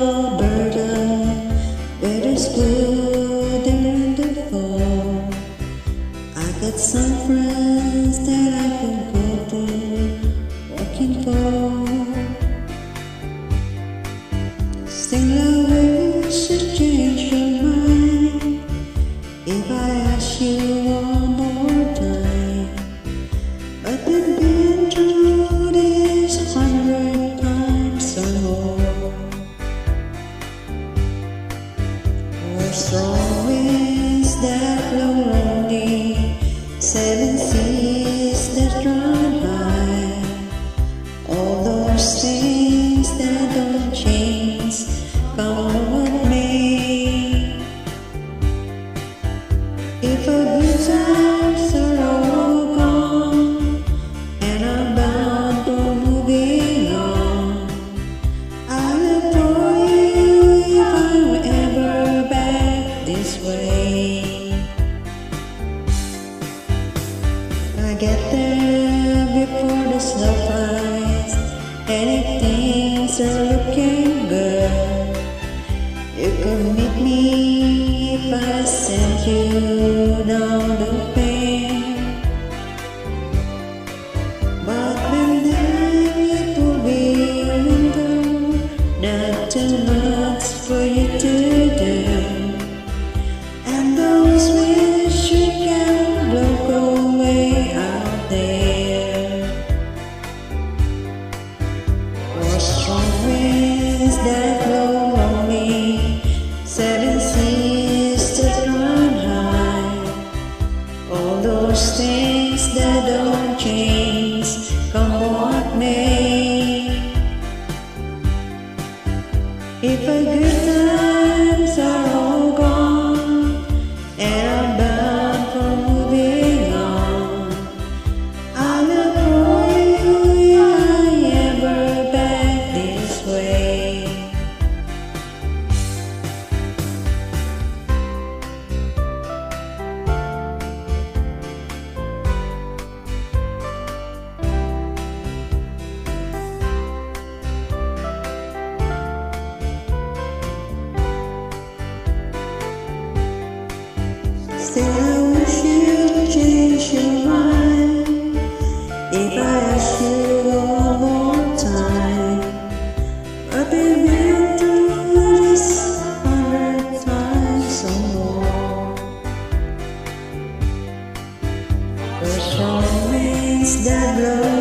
a burden, where there's good in the fall. I got some friends that I can go to, working for. Still I wish to change your mind if I ask you one more time. But we've been through this 100 times or more. Where strong winds that blow lonely, 7 seas that run high, all those things that don't change, come with me. If a good times are all gone and I'm bound for moving on, I will for you if I'm ever back this way. I get there before the snow flies, and if things are looking good, you could meet me if I send you down the pain. But when then it will be winter, not too much for you to do, and those winds you can blow away out there. For strong winds that blow on me, 7 seas that run high, all those things that don't change, come what may. If a good times are all gone and I'm bound for moving on, I will for you if I ever back this way. Still I wish you'd change your mind if I ask you one more time. But we've been through this 100 times or more. The strong winds that blow